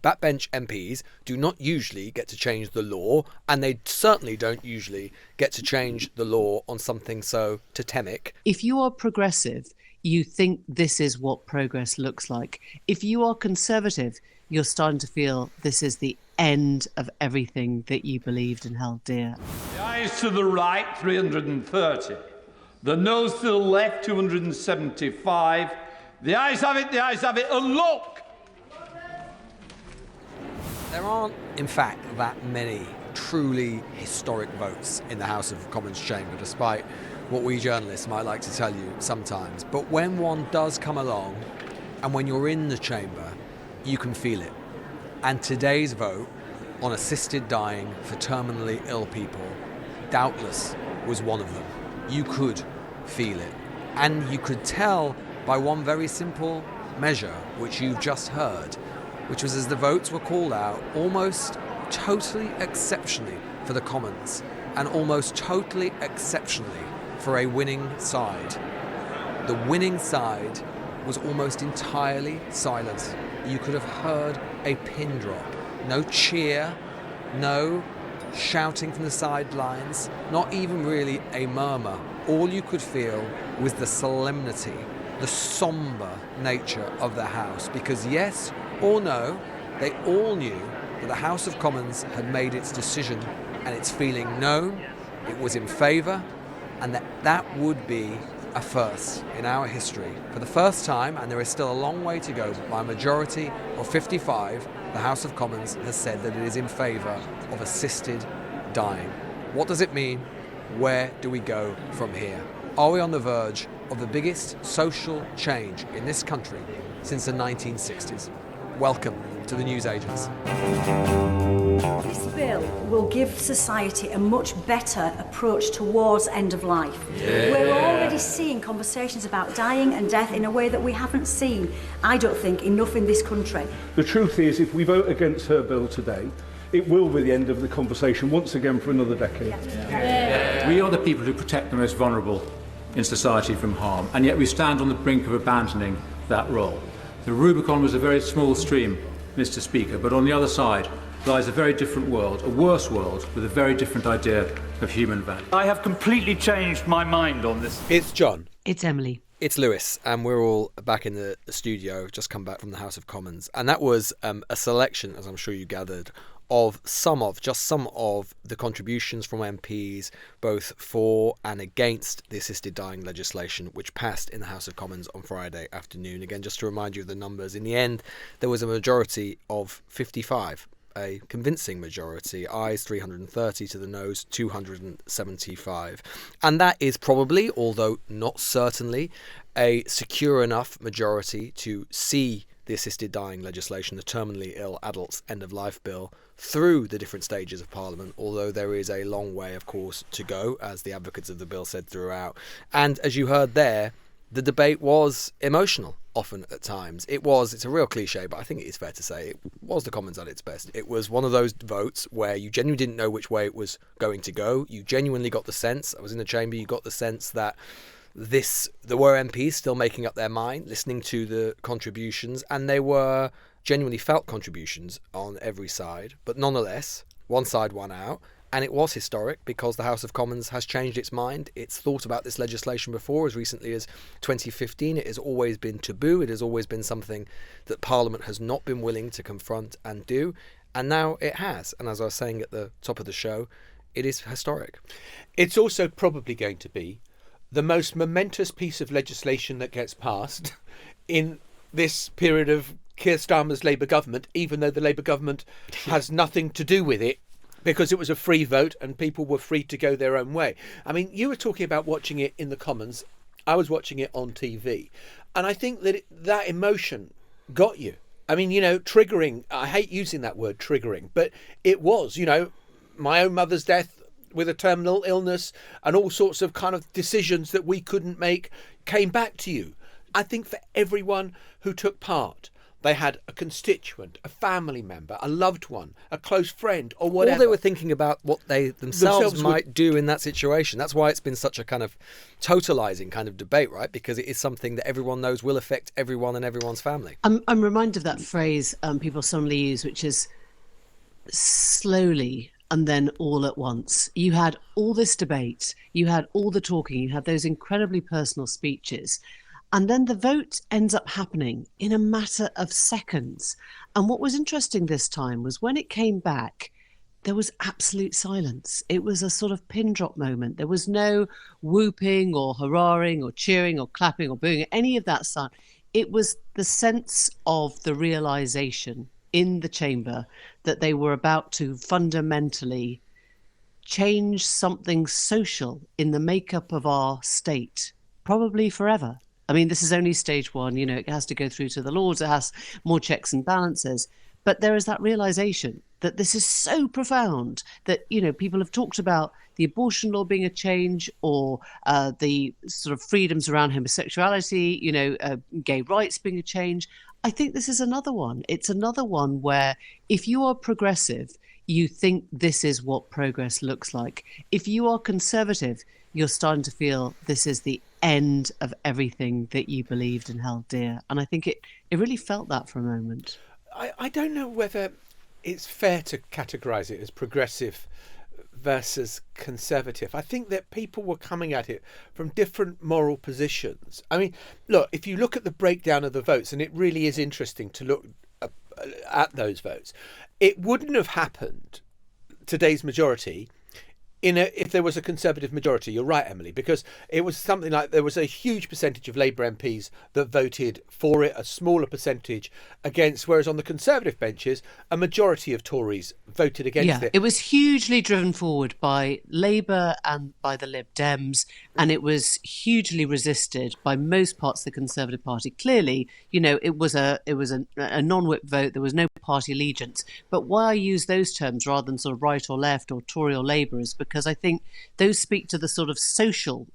Backbench MPs do not usually get to change the law, and they certainly don't usually get to change the law on something so totemic. If you are progressive, you think this is what progress looks like. If you are conservative, you're starting to feel this is the end of everything that you believed and held dear. The ayes to the right, 330. The noes to the left, 275. The ayes have it, and look! There aren't, in fact, that many truly historic votes in the House of Commons chamber, despite what we journalists might like to tell you sometimes. But when one does come along, and when you're in the chamber, you can feel it. And today's vote on assisted dying for terminally ill people doubtless was one of them. You could feel it. And you could tell by one very simple measure, which you've just heard, which was as the votes were called out, almost totally exceptionally for the Commons, and almost totally exceptionally for a winning side. The winning side was almost entirely silent. You could have heard a pin drop. No cheer, no shouting from the sidelines, not even really a murmur. All you could feel was the solemnity, the sombre nature of the House, because yes or no, they all knew that the House of Commons had made its decision and its feeling known, it was in favour, and that would be a first in our history. For the first time, and there is still a long way to go, by a majority of 55, the House of Commons has said that it is in favour of assisted dying. What does it mean? Where do we go from here? Are we on the verge of the biggest social change in this country since the 1960s? Welcome to the newsagents. This bill will give society a much better approach towards end of life. Yeah. We're already seeing conversations about dying and death in a way that we haven't seen, I don't think, enough in this country. The truth is, if we vote against her bill today, it will be the end of the conversation once again for another decade. Yeah. We are the people who protect the most vulnerable in society from harm, and yet we stand on the brink of abandoning that role. The Rubicon was a very small stream, Mr. Speaker, but on the other side lies a very different world, a worse world, with a very different idea of human value. I have completely changed my mind on this. It's John. It's Emily. It's Lewis, and we're all back in the studio, just come back from the House of Commons. And that was a selection, as I'm sure you gathered, of some of the contributions from MPs, both for and against the assisted dying legislation, which passed in the House of Commons on Friday afternoon. Again, just to remind you of the numbers, in the end, there was a majority of 55, a convincing majority, ayes 330 to the noes 275. And that is probably, although not certainly, a secure enough majority to see the assisted dying legislation, the terminally ill adults end of life bill, through the different stages of Parliament, although there is a long way, of course, to go, as the advocates of the bill said throughout. And as you heard there, the debate was emotional, often at times. It's a real cliche, but I think it is fair to say it was the Commons at its best. It was one of those votes where you genuinely didn't know which way it was going to go. You genuinely got the sense, I was in the chamber, you got the sense that there were MPs still making up their mind, listening to the contributions, and they were genuinely felt contributions on every side. But nonetheless, one side won out, and it was historic because the House of Commons has changed its mind. It's thought about this legislation before, as recently as 2015. It has always been taboo. It has always been something that Parliament has not been willing to confront and do, and now it has. And as I was saying at the top of the show, it is historic. It's also probably going to be the most momentous piece of legislation that gets passed in this period of Keir Starmer's Labour government, even though the Labour government has nothing to do with it, because it was a free vote and people were free to go their own way. I mean, you were talking about watching it in the Commons. I was watching it on TV. And I think that that emotion got you. I mean, triggering. I hate using that word, triggering, but it was, my own mother's death with a terminal illness and all sorts of kind of decisions that we couldn't make came back to you. I think for everyone who took part, they had a constituent, a family member, a loved one, a close friend, or whatever. Or they were thinking about what they themselves might would do in that situation. That's why it's been such a kind of totalising kind of debate, right? Because it is something that everyone knows will affect everyone and everyone's family. I'm reminded of that phrase people suddenly use, which is slowly and then all at once. You had all this debate, you had all the talking, you had those incredibly personal speeches, and then the vote ends up happening in a matter of seconds. And what was interesting this time was when it came back, there was absolute silence. It was a sort of pin drop moment. There was no whooping or hurrahing or cheering or clapping or booing, any of that stuff. It was the sense of the realization in the chamber that they were about to fundamentally change something social in the makeup of our state, probably forever. I mean, this is only stage one, you know, it has to go through to the Lords, it has more checks and balances. But there is that realization that this is so profound that, you know, people have talked about the abortion law being a change, or the sort of freedoms around homosexuality, you know, gay rights being a change. I think this is another one. It's another one where if you are progressive, you think this is what progress looks like. If you are conservative, you're starting to feel this is the end of everything that you believed and held dear. And I think it really felt that for a moment. I don't know whether it's fair to categorise it as progressive versus conservative. I think that people were coming at it from different moral positions. I mean, look, if you look at the breakdown of the votes, and it really is interesting to look at those votes, it wouldn't have happened, today's majority, if there was a Conservative majority. You're right, Emily, because it was something like there was a huge percentage of Labour MPs that voted for it, a smaller percentage against, whereas on the Conservative benches, a majority of Tories voted against it. It was hugely driven forward by Labour and by the Lib Dems, and it was hugely resisted by most parts of the Conservative Party. Clearly, you know, it was a non-whip vote. There was no party allegiance. But why I use those terms rather than sort of right or left or Tory or Labour is because I think those speak to the sort of social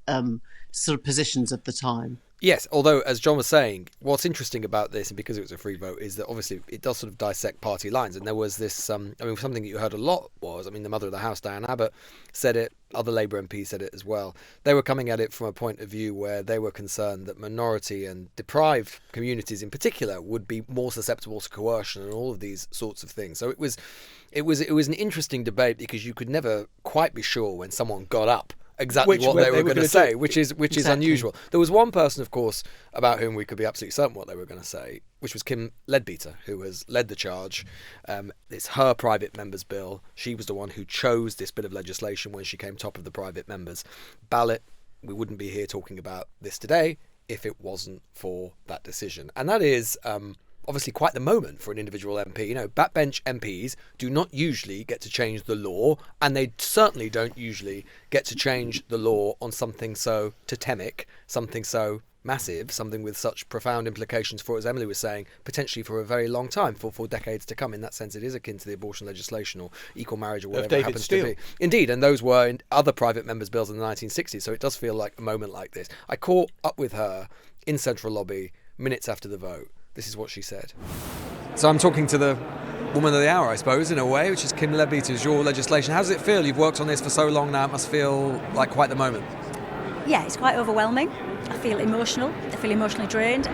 sort of positions of the time. Yes, although, as John was saying, what's interesting about this, and because it was a free vote, is that obviously it does sort of dissect party lines. And there was this, I mean, something that you heard a lot was, I mean, the Mother of the House, Diane Abbott, said it, other Labour MPs said it as well. They were coming at it from a point of view where they were concerned that minority and deprived communities in particular would be more susceptible to coercion and all of these sorts of things. So it was an interesting debate because you could never quite be sure when someone got up exactly what they were going to say, which is unusual. There was one person, of course, about whom we could be absolutely certain what they were going to say, which was Kim Leadbeater, who has led the charge. It's her private members' bill. She was the one who chose this bit of legislation when she came top of the private members' ballot. We wouldn't be here talking about this today if it wasn't for that decision. And that is obviously quite the moment for an individual MP. You know, backbench MPs do not usually get to change the law, and they certainly don't usually get to change the law on something so totemic, something so massive, something with such profound implications for, as Emily was saying, potentially for a very long time, for decades to come. In that sense, it is akin to the abortion legislation or equal marriage or whatever it happens to be. Indeed, and those were in other private members' bills in the 1960s, so it does feel like a moment like this. I caught up with her in Central Lobby minutes after the vote. This is what she said. So I'm talking to the woman of the hour, I suppose, in a way, which is Kim Leadbeater's your legislation. How does it feel? You've worked on this for so long now. It must feel like quite the moment. Yeah, it's quite overwhelming. I feel emotional. I feel emotionally drained.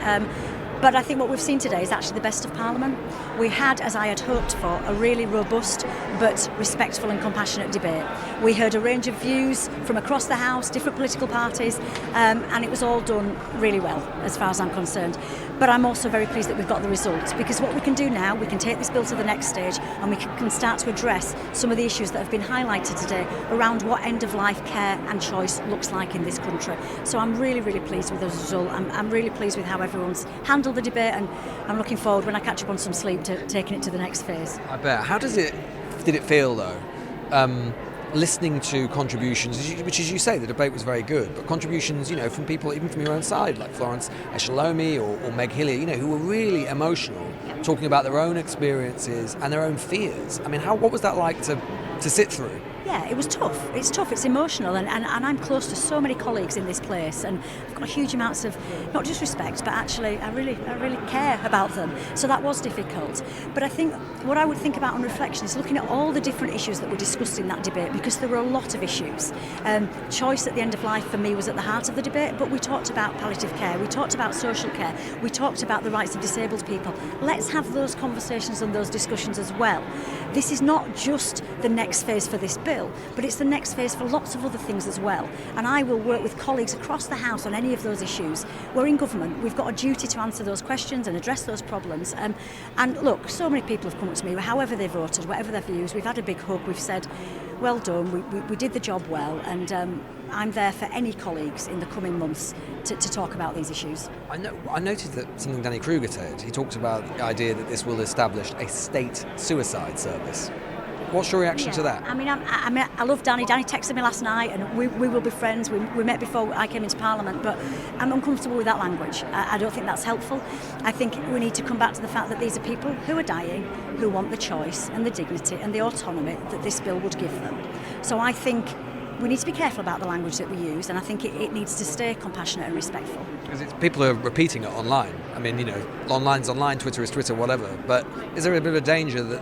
But I think what we've seen today is actually the best of Parliament. We had, as I had hoped for, a really robust but respectful and compassionate debate. We heard a range of views from across the House, different political parties, and it was all done really well, as far as I'm concerned. But I'm also very pleased that we've got the results, because what we can do now, we can take this bill to the next stage and we can start to address some of the issues that have been highlighted today around what end-of-life care and choice looks like in this country. So I'm really, really pleased with the result. I'm really pleased with how everyone's handled the debate, and I'm looking forward, when I catch up on some sleep, to taking it to the next phase. I bet. How did it feel, though? Listening to contributions, which, as you say, the debate was very good, but contributions, you know, from people even from your own side, like Florence Eshalomi or Meg Hillier, you know, who were really emotional, talking about their own experiences and their own fears. I mean, what was that like to sit through? Yeah, it was tough. It's tough, it's emotional, and I'm close to so many colleagues in this place, and I've got huge amounts of, not just respect, but actually I really care about them. So that was difficult. But I think what I would think about on reflection is looking at all the different issues that were discussed in that debate, because there were a lot of issues. Choice at the end of life for me was at the heart of the debate, but we talked about palliative care, we talked about social care, we talked about the rights of disabled people. Let's have those conversations and those discussions as well. This is not just the next phase for this bill, but it's the next phase for lots of other things as well. And I will work with colleagues across the House on any of those issues. We're in government, we've got a duty to answer those questions and address those problems. And look, so many people have come up to me, however they voted, whatever their views, we've had a big hug, we've said, well done, we did the job well, and I'm there for any colleagues in the coming months to talk about these issues. I noticed that something Danny Kruger said. He talked about the idea that this will establish a state suicide service. What's your reaction to that? I mean, I love Danny. Danny texted me last night, and we will be friends. We met before I came into Parliament, but I'm uncomfortable with that language. I don't think that's helpful. I think we need to come back to the fact that these are people who are dying, who want the choice and the dignity and the autonomy that this bill would give them. So I think we need to be careful about the language that we use, and I think it needs to stay compassionate and respectful. Because people are repeating it online. I mean, online's online, Twitter is Twitter, whatever. But is there a bit of a danger that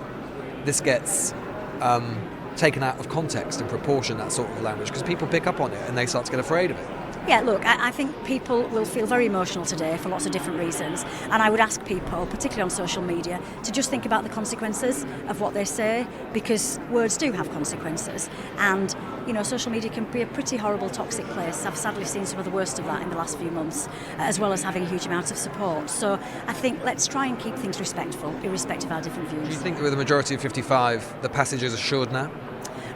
this gets taken out of context and proportion, that sort of language, because people pick up on it and they start to get afraid of it? Yeah, look, I think people will feel very emotional today for lots of different reasons, and I would ask people, particularly on social media, to just think about the consequences of what they say, because words do have consequences, and social media can be a pretty horrible, toxic place. I've sadly seen some of the worst of that in the last few months, as well as having a huge amount of support. So I think let's try and keep things respectful, irrespective of our different views. Do you think that with a majority of 55, the passage is assured now?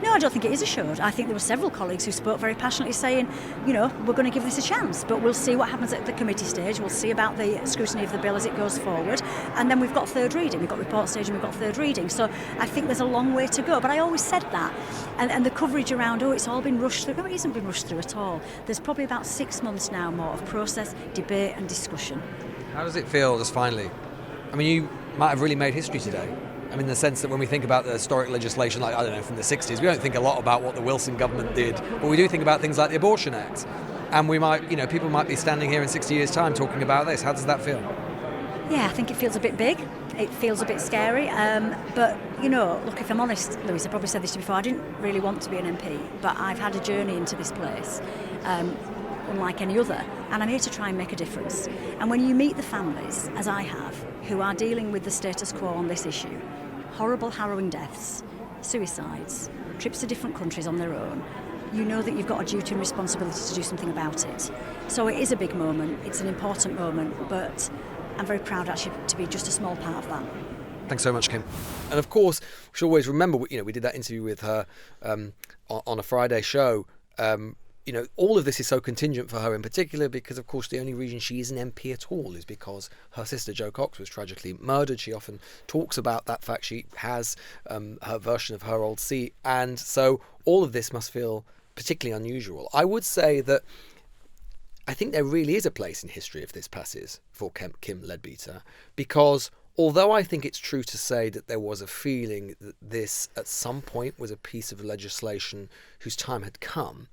No, I don't think it is assured. I think there were several colleagues who spoke very passionately saying, we're going to give this a chance, but we'll see what happens at the committee stage. We'll see about the scrutiny of the bill as it goes forward. And then we've got third reading. We've got report stage and we've got third reading. So I think there's a long way to go. But I always said that. And the coverage around, it's all been rushed through. No, it hasn't been rushed through at all. There's probably about 6 months now more of process, debate and discussion. How does it feel, just finally? I mean, you might have really made history today. I mean, in the sense that when we think about the historic legislation, like, from the 60s, we don't think a lot about what the Wilson government did, but we do think about things like the Abortion Act. And we might, people might be standing here in 60 years' time talking about this. How does that feel? Yeah, I think it feels a bit big. It feels a bit scary. But, look, if I'm honest, Louise, I probably said this to you before, I didn't really want to be an MP, but I've had a journey into this place, unlike any other, and I'm here to try and make a difference. And when you meet the families, as I have, who are dealing with the status quo on this issue, horrible, harrowing deaths, suicides, trips to different countries on their own, you know that you've got a duty and responsibility to do something about it. So it is a big moment, it's an important moment, but I'm very proud actually to be just a small part of that. Thanks so much, Kim. And of course, we should always remember, we did that interview with her on a Friday show. All of this is so contingent for her in particular because, of course, the only reason she is an MP at all is because her sister Jo Cox was tragically murdered. She often talks about that fact. She has her version of her old seat. And so all of this must feel particularly unusual. I would say that I think there really is a place in history if this passes for Kim Leadbeater, because although I think it's true to say that there was a feeling that this at some point was a piece of legislation whose time had come,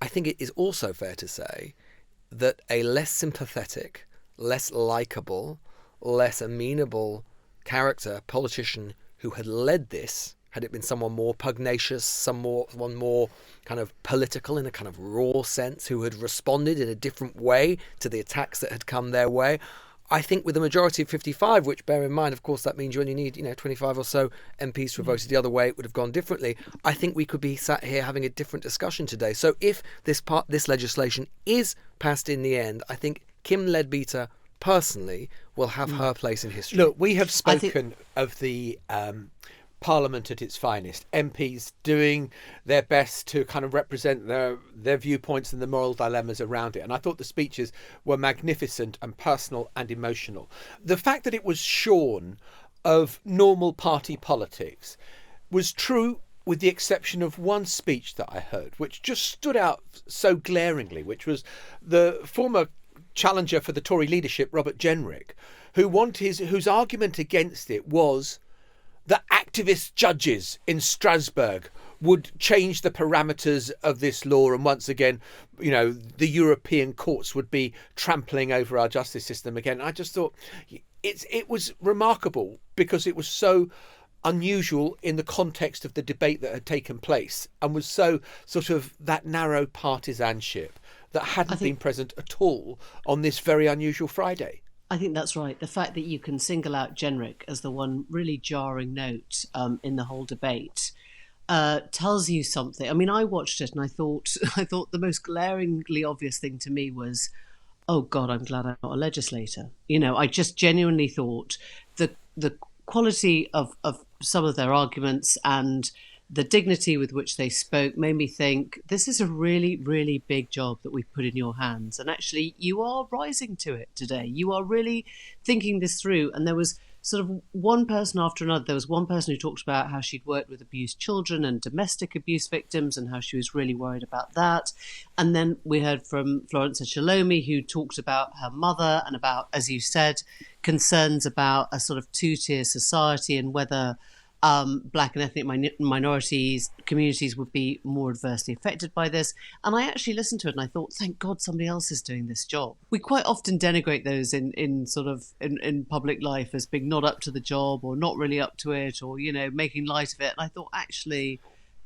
I think it is also fair to say that a less sympathetic, less likeable, less amenable character, politician who had led this, had it been someone more pugnacious, someone more kind of political in a kind of raw sense, who had responded in a different way to the attacks that had come their way, I think with a majority of 55, which bear in mind, of course, that means you only need 25 or so MPs to have voted the other way, it would have gone differently. I think we could be sat here having a different discussion today. So if this legislation is passed in the end, I think Kim Leadbeater personally will have her place in history. Look, we have spoken of the Parliament at its finest, MPs doing their best to kind of represent their viewpoints and the moral dilemmas around it. And I thought the speeches were magnificent and personal and emotional. The fact that it was shorn of normal party politics was true with the exception of one speech that I heard, which just stood out so glaringly, which was the former challenger for the Tory leadership, Robert Jenrick, whose argument against it was that activist judges in Strasbourg would change the parameters of this law, and once again, the European courts would be trampling over our justice system again. I just thought it was remarkable because it was so unusual in the context of the debate that had taken place, and was so sort of that narrow partisanship that hadn't been present at all on this very unusual Friday. I think that's right. The fact that you can single out Jenrick as the one really jarring note in the whole debate tells you something. I mean, I watched it and I thought the most glaringly obvious thing to me was, oh God, I'm glad I'm not a legislator. I just genuinely thought the quality of some of their arguments and the dignity with which they spoke made me think, this is a really, really big job that we've put in your hands. And actually, you are rising to it today. You are really thinking this through. And there was sort of one person after another. There was one person who talked about how she'd worked with abused children and domestic abuse victims and how she was really worried about that. And then we heard from Florence Shalomi, who talked about her mother and about, as you said, concerns about a sort of two-tier society and whether Black and ethnic minorities communities would be more adversely affected by this. And I actually listened to it and I thought, thank God somebody else is doing this job. We quite often denigrate those in public life as being not up to the job or not really up to it, or making light of it. And I thought actually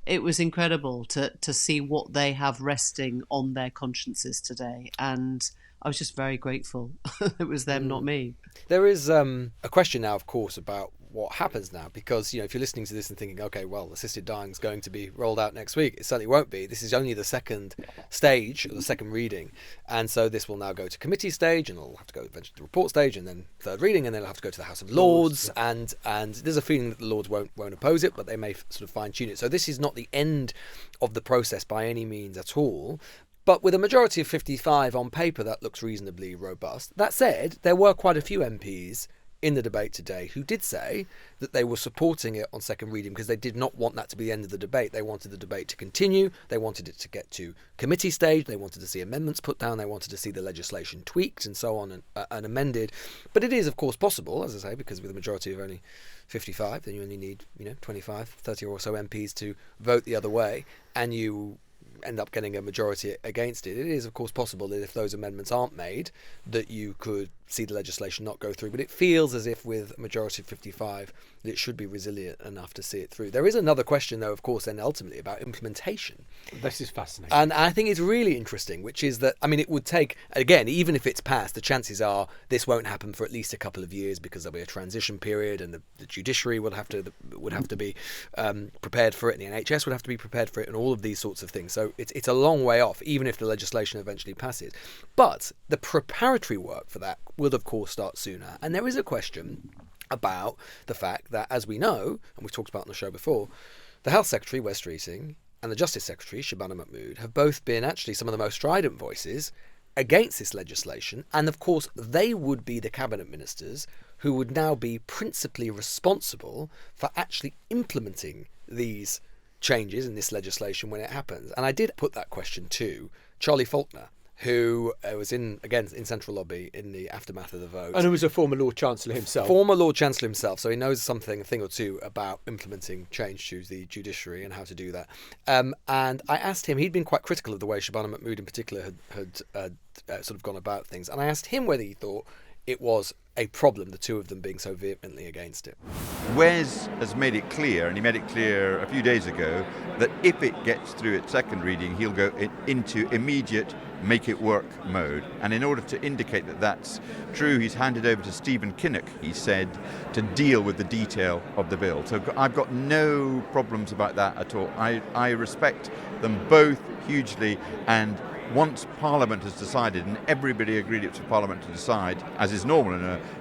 it was incredible to see what they have resting on their consciences today. And I was just very grateful it was them, not me. There is a question now, of course, about what happens now, because if you're listening to this and thinking, okay, well, assisted dying is going to be rolled out next week, it certainly won't be. This is only the second stage, or the second reading, and so this will now go to committee stage, and it'll have to go eventually to the report stage, and then third reading, and then it'll have to go to the House of Lords, and there's a feeling that the Lords won't oppose it, but they may sort of fine tune it. So this is not the end of the process by any means at all. But with a majority of 55 on paper, that looks reasonably robust. That said, there were quite a few MPs in the debate today who did say that they were supporting it on second reading because they did not want that to be the end of the debate. They wanted the debate to continue. They wanted it to get to committee stage. They wanted to see amendments put down. They wanted to see the legislation tweaked and so on and amended. But it is, of course, possible, as I say, because with a majority of only 55, then you only need 25, 30 or so MPs to vote the other way, and you end up getting a majority against it. It is, of course, possible that if those amendments aren't made, that you could see the legislation not go through. But it feels as if with a majority of 55, that it should be resilient enough to see it through. There is another question, though, of course, then ultimately about implementation. This is fascinating. And I think it's really interesting, which is that, it would take, again, even if it's passed, the chances are this won't happen for at least a couple of years because there'll be a transition period and the judiciary would have to be prepared for it, and the NHS would have to be prepared for it, and all of these sorts of things. So it's a long way off, even if the legislation eventually passes. But the preparatory work for that will, of course, start sooner. And there is a question about the fact that, as we know, and we've talked about on the show before, the Health Secretary, Wes Streeting, and the Justice Secretary, Shabana Mahmood, have both been actually some of the most strident voices against this legislation. And of course, they would be the cabinet ministers who would now be principally responsible for actually implementing these changes in this legislation when it happens. And I did put that question to Charlie Faulkner, who was in Central Lobby in the aftermath of the vote. And who was a former Lord Chancellor himself. So he knows a thing or two about implementing change to the judiciary and how to do that. And I asked him, he'd been quite critical of the way Shabana Mahmood in particular had sort of gone about things. And I asked him whether he thought it was a problem, the two of them being so vehemently against it. Wes has made it clear, and he made it clear a few days ago, that if it gets through its second reading, he'll go into immediate make-it-work mode. And in order to indicate that that's true, he's handed over to Stephen Kinnock, he said, to deal with the detail of the bill. So I've got no problems about that at all. I respect them both hugely, and once Parliament has decided, and everybody agreed it's for Parliament to decide, as is normal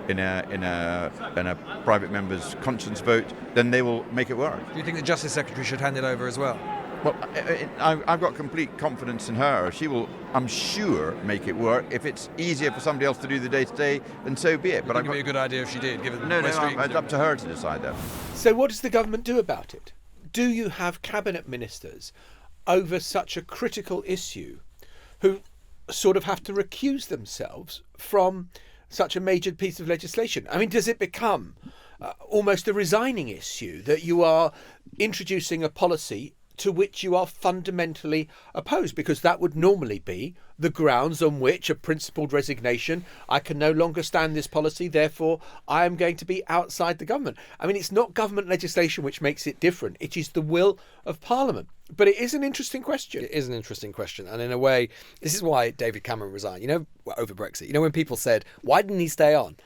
in a private member's conscience vote, then they will make it work. Do you think the Justice Secretary should hand it over as well? Well, I've got complete confidence in her. She will, I'm sure, make it work. If it's easier for somebody else to do the day-to-day, then so be it. But it would be a good idea if she did, given No, it's up to her to decide that. So what does the government do about it? Do you have cabinet ministers over such a critical issue who sort of have to recuse themselves from such a major piece of legislation? I mean, does it become almost a resigning issue that you are introducing a policy to which you are fundamentally opposed, because that would normally be the grounds on which a principled resignation, I can no longer stand this policy, therefore I am going to be outside the government. I mean, it's not government legislation which makes it different. It is the will of Parliament. But it is an interesting question. It is an interesting question. And in a way, this is why David Cameron resigned, over Brexit. When people said, why didn't he stay on?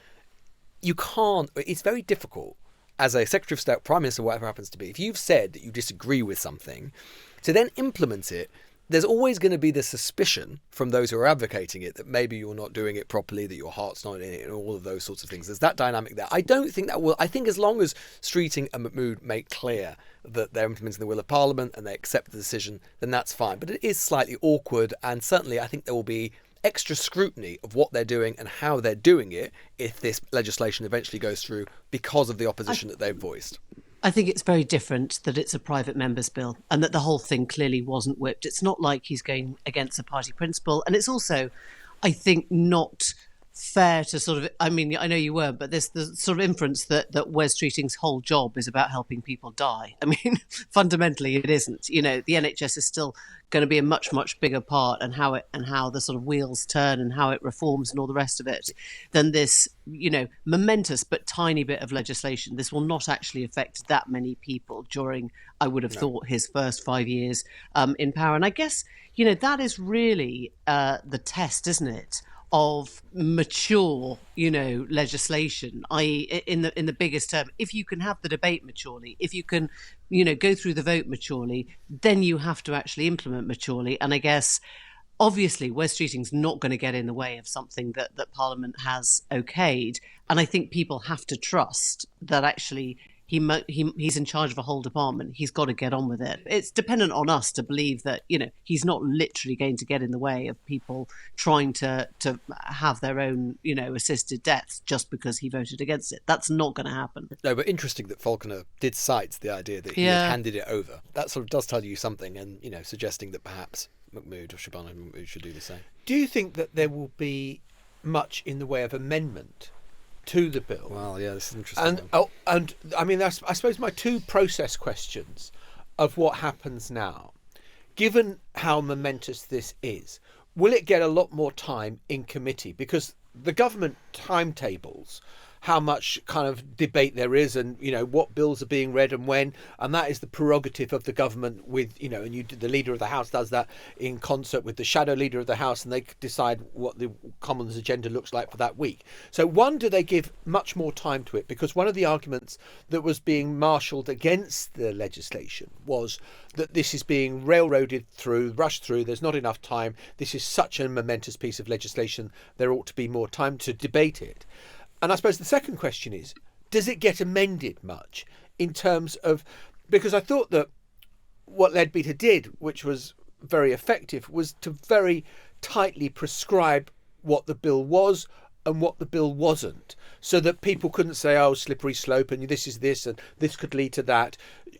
You can't, it's very difficult as a Secretary of State, Prime Minister, whatever happens to be, if you've said that you disagree with something, to then implement it, there's always going to be the suspicion from those who are advocating it that maybe you're not doing it properly, that your heart's not in it, and all of those sorts of things. There's that dynamic there. I don't think that will. I think as long as Streeting and Mahmood make clear that they're implementing the will of Parliament and they accept the decision, then that's fine. But it is slightly awkward, and certainly I think there will be extra scrutiny of what they're doing and how they're doing it if this legislation eventually goes through because of the opposition that they've voiced. I think it's very different that it's a private member's bill and that the whole thing clearly wasn't whipped. It's not like he's going against a party principle. And it's also, I think, not fair to sort of, I mean, I know you were, but there's the sort of inference that Wes Streeting's whole job is about helping people die. I mean, fundamentally it isn't. The NHS is still going to be a much, much bigger part and how the sort of wheels turn and how it reforms and all the rest of it than this, momentous but tiny bit of legislation. This will not actually affect that many people during, I would have thought, his first 5 years in power. And I guess, that is really the test, isn't it, of mature, legislation, i.e. in the biggest term. If you can have the debate maturely, if you can, go through the vote maturely, then you have to actually implement maturely. And I guess, obviously, Wes Streeting's not going to get in the way of something that Parliament has okayed. And I think people have to trust that actually he's in charge of a whole department. He's got to get on with it. It's dependent on us to believe that, he's not literally going to get in the way of people trying to have their own, assisted deaths just because he voted against it. That's not going to happen. No, but interesting that Falconer did cite the idea that he had handed it over. That sort of does tell you something, and, suggesting that perhaps Mahmood or Shabana should do the same. Do you think that there will be much in the way of amendment to the bill? Well, yeah, this is interesting. And I mean, I suppose my two process questions of what happens now, given how momentous this is, will it get a lot more time in committee? Because the government timetables how much kind of debate there is and, what bills are being read and when. And that is the prerogative of the government with, and the leader of the House does that in concert with the shadow leader of the House, and they decide what the Commons agenda looks like for that week. So one, do they give much more time to it? Because one of the arguments that was being marshalled against the legislation was that this is being railroaded through, rushed through, there's not enough time, this is such a momentous piece of legislation, there ought to be more time to debate it. And I suppose the second question is, does it get amended much in terms of, because I thought that what Leadbeater did, which was very effective, was to very tightly prescribe what the bill was and what the bill wasn't, so that people couldn't say, oh, slippery slope, and this is this, and this could lead to that.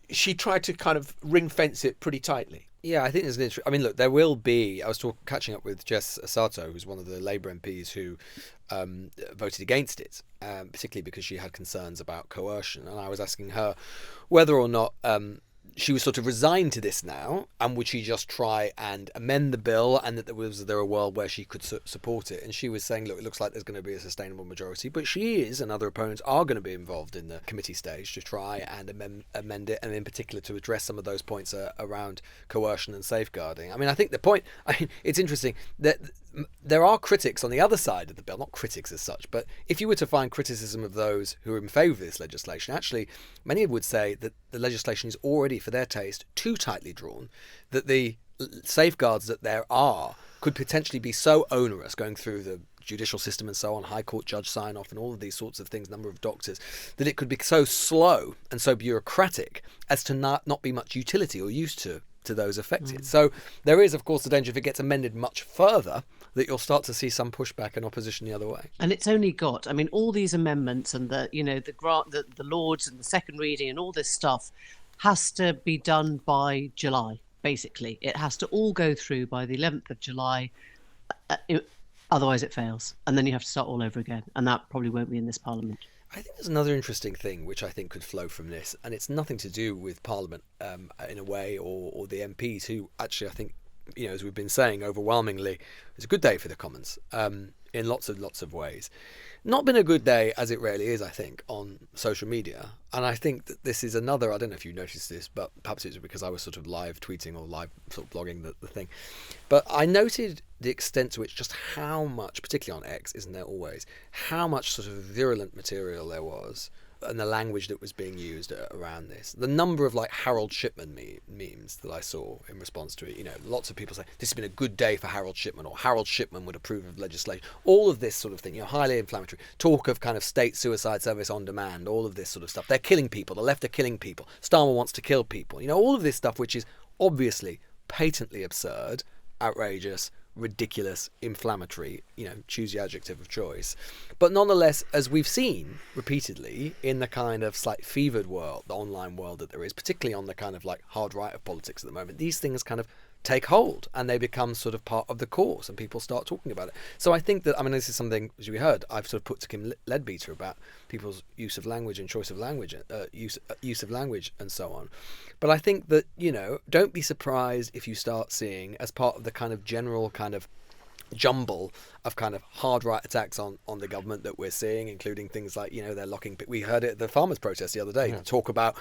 She tried to kind of ring fence it pretty tightly. Yeah, I think there's an interesting... I mean, look, there will be... I was catching up with Jess Asato, who's one of the Labour MPs who voted against it, particularly because she had concerns about coercion. And I was asking her whether or not she was sort of resigned to this now, and would she just try and amend the bill, and that there a world where she could support it. And she was saying, look, it looks like there's going to be a sustainable majority, but she is, and other opponents are going to be involved in the committee stage to try and amend it, and in particular to address some of those points around coercion and safeguarding. I mean, I think the point, it's interesting that there are critics on the other side of the bill, not critics as such, but if you were to find criticism of those who are in favour of this legislation, actually, many would say that the legislation is already, for their taste, too tightly drawn, that the safeguards that there are could potentially be so onerous, going through the judicial system and so on, High Court judge sign-off and all of these sorts of things, number of doctors, that it could be so slow and so bureaucratic as to not be much utility or use to those affected. So there is, of course, the danger if it gets amended much further that you'll start to see some pushback and opposition the other way. And it's only got, I mean, all these amendments and the Lords and the second reading and all this stuff has to be done by July, basically. It has to all go through by the 11th of July. Otherwise it fails. And then you have to start all over again. And that probably won't be in this Parliament. I think there's another interesting thing which I think could flow from this, and it's nothing to do with Parliament in a way, or the MPs, who actually, I think, as we've been saying, overwhelmingly, it's a good day for the Commons in lots of ways. Not been a good day, as it rarely is, I think, on social media. And I think that this is another, I don't know if you noticed this, but perhaps it's because I was sort of live tweeting or live sort of blogging the thing. But I noted the extent to which just how much, particularly on X, isn't there always, how much sort of virulent material there was and the language that was being used around this. The number of like Harold Shipman memes that I saw in response to it, lots of people say this has been a good day for Harold Shipman, or Harold Shipman would approve of legislation. All of this sort of thing, highly inflammatory. Talk of kind of state suicide service on demand, all of this sort of stuff. They're killing people. The left are killing people. Starmer wants to kill people. All of this stuff which is obviously patently absurd, outrageous, ridiculous, inflammatory, choose your adjective of choice. But nonetheless, as we've seen repeatedly in the kind of slight fevered world, the online world that there is, particularly on the kind of like hard right of politics at the moment, these things kind of take hold and they become sort of part of the course and people start talking about it. So I think that, this is something, as we heard, I've sort of put to Kim Leadbeater about people's use of language and choice of language, use of language and so on. But I think that, don't be surprised if you start seeing, as part of the kind of general kind of jumble of kind of hard right attacks on the government that we're seeing, including things like, they're locking, we heard it at the farmers' protest the other day, talk about,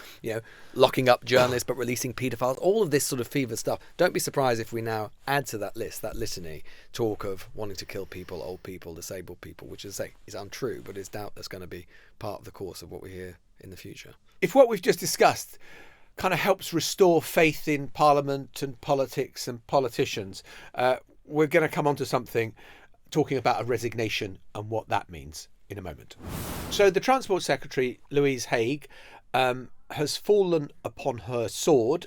locking up journalists but releasing paedophiles, all of this sort of fever stuff. Don't be surprised if we now add to that list, that litany, talk of wanting to kill people, old people, disabled people, which is untrue, but is doubtless going to be part of the course of what we hear in the future. If what we've just discussed kind of helps restore faith in Parliament and politics and politicians, we're going to come on to something talking about a resignation and what that means in a moment. So the Transport Secretary, Louise Haigh, has fallen upon her sword.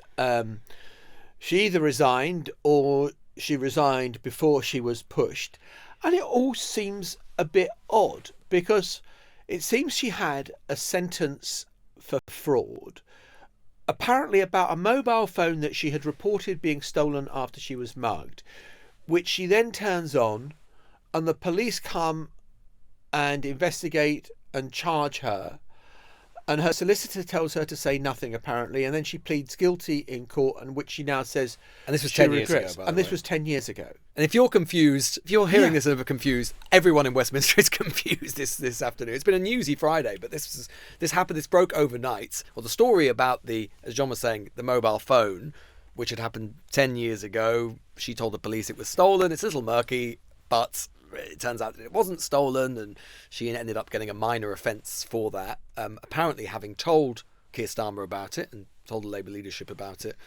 She either resigned or she resigned before she was pushed. And it all seems a bit odd because it seems she had a sentence for fraud, apparently about a mobile phone that she had reported being stolen after she was mugged, which she then turns on, and the police come and investigate and charge her, and her solicitor tells her to say nothing apparently, and then she pleads guilty in court, and which she now says, and this was 10 years ago, and this was 10 years ago. And if you're confused, if you're hearing this and are confused, everyone in Westminster is confused this afternoon. It's been a newsy Friday, but this happened. This broke overnight. Well, the story about as John was saying, the mobile phone, which had happened 10 years ago. She told the police it was stolen. It's a little murky, but it turns out that it wasn't stolen, and she ended up getting a minor offence for that, apparently having told Keir Starmer about it and told the Labour leadership about it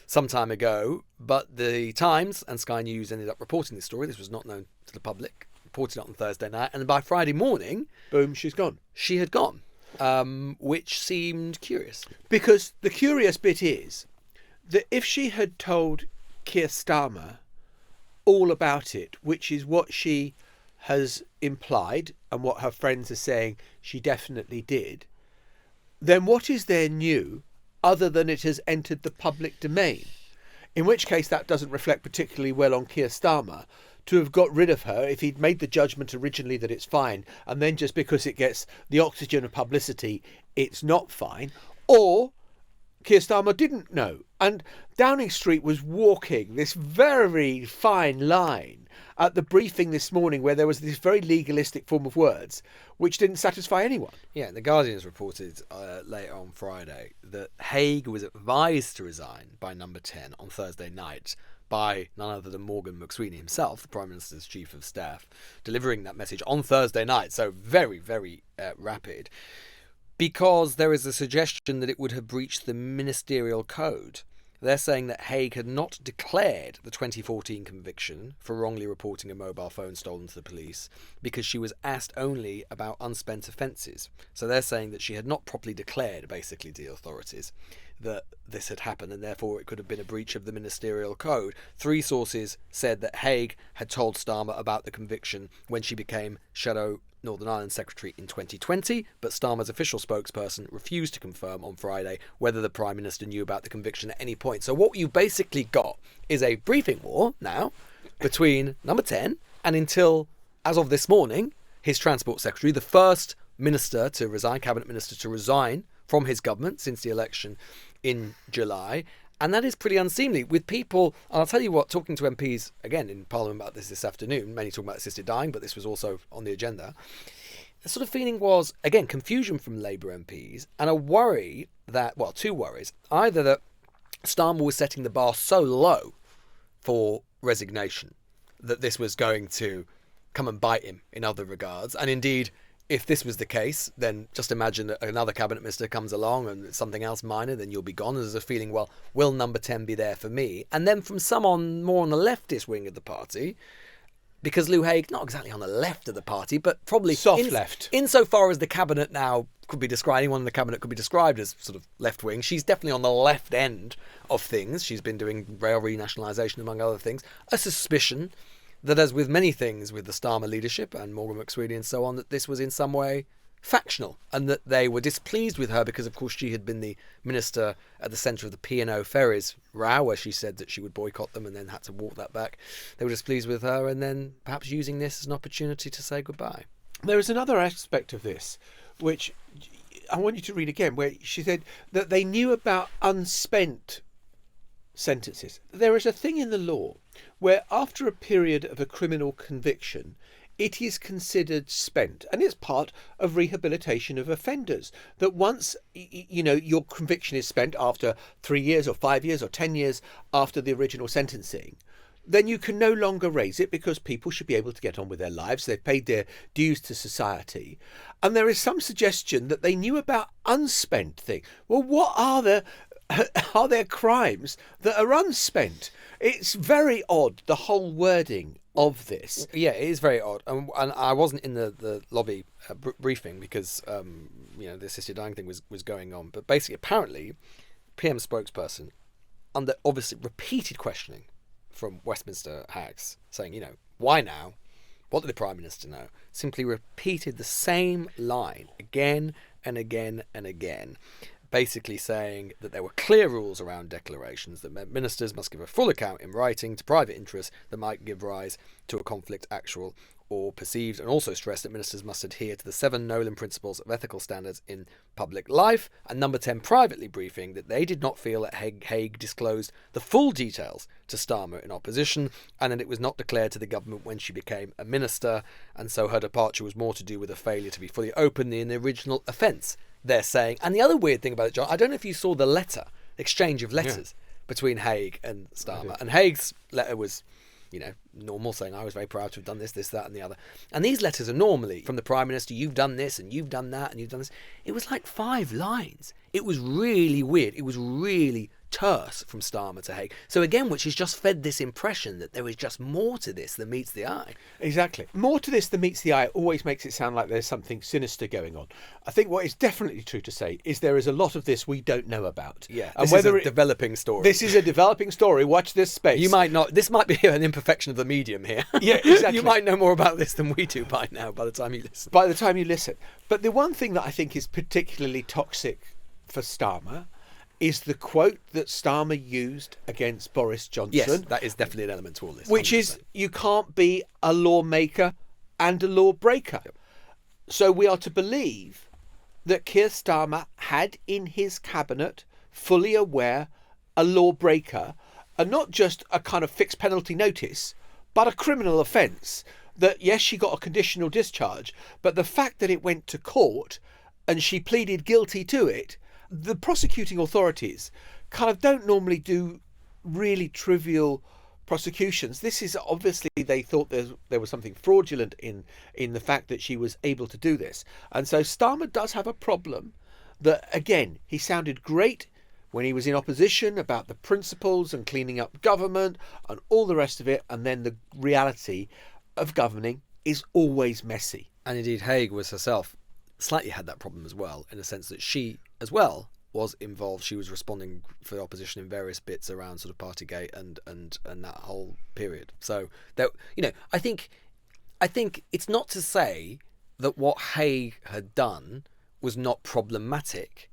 some time ago. But the Times and Sky News ended up reporting this story. This was not known to the public. Reported it on Thursday night, and by Friday morning, boom, she's gone. She had gone, which seemed curious. Because the curious bit is that if she had told Keir Starmer all about it, which is what she has implied and what her friends are saying she definitely did, then what is there new other than it has entered the public domain? In which case that doesn't reflect particularly well on Keir Starmer to have got rid of her if he'd made the judgment originally that it's fine, and then just because it gets the oxygen of publicity it's not fine, or Keir Starmer didn't know. And Downing Street was walking this very fine line at the briefing this morning where there was this very legalistic form of words which didn't satisfy anyone. Yeah, the Guardian's reported later on Friday that Haigh was advised to resign by Number 10 on Thursday night by none other than Morgan McSweeney himself, the Prime Minister's Chief of Staff, delivering that message on Thursday night, so very, very rapid, because there is a suggestion that it would have breached the ministerial code. They're saying that Haigh had not declared the 2014 conviction for wrongly reporting a mobile phone stolen to the police because she was asked only about unspent offences. So they're saying that she had not properly declared, basically, to the authorities that this had happened, and therefore it could have been a breach of the ministerial code. 3 sources said that Haigh had told Starmer about the conviction when she became Shadow Northern Ireland Secretary in 2020, but Starmer's official spokesperson refused to confirm on Friday whether the Prime Minister knew about the conviction at any point. So what you basically got is a briefing war now between Number 10 and, until, as of this morning, his Transport Secretary, the first minister to resign, cabinet minister to resign from his government since the election in July. And that is pretty unseemly with people. And I'll tell you what, talking to MPs again in Parliament about this afternoon, many talking about assisted dying, but this was also on the agenda. The sort of feeling was, again, confusion from Labour MPs and a worry that, well, two worries. Either that Starmer was setting the bar so low for resignation that this was going to come and bite him in other regards. And indeed, if this was the case, then just imagine that another cabinet minister comes along and it's something else minor, then you'll be gone. And there's a feeling, well, will number 10 be there for me? And then from someone more on the leftist wing of the party, because Lou Haig, not exactly on the left of the party, but probably soft left. Insofar as the cabinet now could be described, anyone in the cabinet could be described as sort of left wing. She's definitely on the left end of things. She's been doing rail renationalisation, among other things. A suspicion that, as with many things with the Starmer leadership and Morgan McSweeney and so on, that this was in some way factional and that they were displeased with her because, of course, she had been the minister at the centre of the P&O ferries row where she said that she would boycott them and then had to walk that back. They were displeased with her and then perhaps using this as an opportunity to say goodbye. There is another aspect of this, which I want you to read again, where she said that they knew about unspent sentences. There is a thing in the law where after a period of a criminal conviction, it is considered spent, and it's part of rehabilitation of offenders, that once your conviction is spent after 3 years or 5 years or 10 years after the original sentencing, then you can no longer raise it because people should be able to get on with their lives. They've paid their dues to society. And there is some suggestion that they knew about unspent things. Well, what are there crimes that are unspent? It's very odd, the whole wording of this. Yeah, it is very odd. And I wasn't in the lobby briefing because, the assisted dying thing was going on. But basically, apparently, PM spokesperson, under obviously repeated questioning from Westminster hags, saying, why now? What did the Prime Minister know? Simply repeated the same line again and again and again, basically saying that there were clear rules around declarations that meant ministers must give a full account in writing to private interests that might give rise to a conflict, actual or perceived, and also stressed that ministers must adhere to the 7 Nolan principles of ethical standards in public life. And number 10, privately briefing that they did not feel that Haig disclosed the full details to Starmer in opposition, and that it was not declared to the government when she became a minister, and so her departure was more to do with a failure to be fully open in the original offence, they're saying. And the other weird thing about it, John, I don't know if you saw the exchange of letters between Haig and Starmer. And Haig's letter was, normal, saying, I was very proud to have done this, that and the other. And these letters are normally from the Prime Minister, you've done this and you've done that and you've done this. It was like 5 lines. It was really weird. It was really terse from Starmer to Haig. So again, which has just fed this impression that there is just more to this than meets the eye. Exactly. More to this than meets the eye always makes it sound like there's something sinister going on. I think what is definitely true to say is there is a lot of this we don't know about. Yeah, and this is a developing story. This is a developing story. Watch this space. You might not. This might be an imperfection of the medium here. Yeah, exactly. You might know more about this than we do by now, by the time you listen. But the one thing that I think is particularly toxic for Starmer is the quote that Starmer used against Boris Johnson. Yes, that is definitely an element to all this. Which 100%. Is, you can't be a lawmaker and a lawbreaker. Yep. So we are to believe that Keir Starmer had in his cabinet, fully aware, a lawbreaker, and not just a kind of fixed penalty notice, but a criminal offence. That, yes, she got a conditional discharge, but the fact that it went to court and she pleaded guilty to it, the prosecuting authorities kind of don't normally do really trivial prosecutions. This is obviously, they thought there was something fraudulent in the fact that she was able to do this. And so Starmer does have a problem that, again, he sounded great when he was in opposition about the principles and cleaning up government and all the rest of it. And then the reality of governing is always messy. And indeed, Haig was herself slightly had that problem as well, in the sense that she as well was involved. She was responding for the opposition in various bits around sort of Partygate and that whole period. So that, I think it's not to say that what Haig had done was not problematic.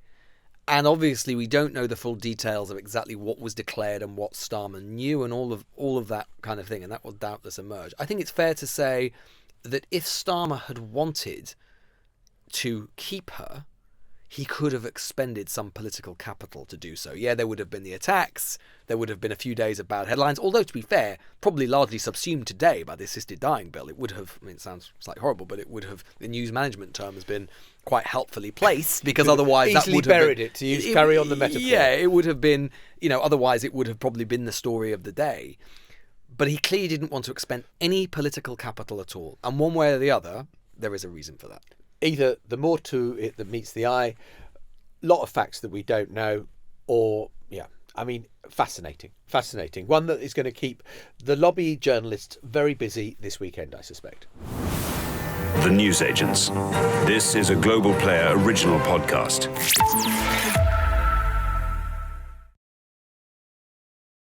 And obviously we don't know the full details of exactly what was declared and what Starmer knew and all of that kind of thing, and that will doubtless emerge. I think it's fair to say that if Starmer had wanted to keep her, he could have expended some political capital to do so. Yeah, there would have been the attacks, there would have been a few days of bad headlines, although, to be fair, probably largely subsumed today by the assisted dying bill. It would have, I mean, it sounds slightly horrible, but it would have, the news management term has been quite helpfully placed, because otherwise that would have buried it, to use, carry on the metaphor. Yeah, it would have been, otherwise it would have probably been the story of the day. But he clearly didn't want to expend any political capital at all. And one way or the other, there is a reason for that. Either the more to it that meets the eye, lot of facts that we don't know, or, fascinating. One that is going to keep the lobby journalists very busy this weekend, I suspect. The Newsagents. This is a Global Player original podcast.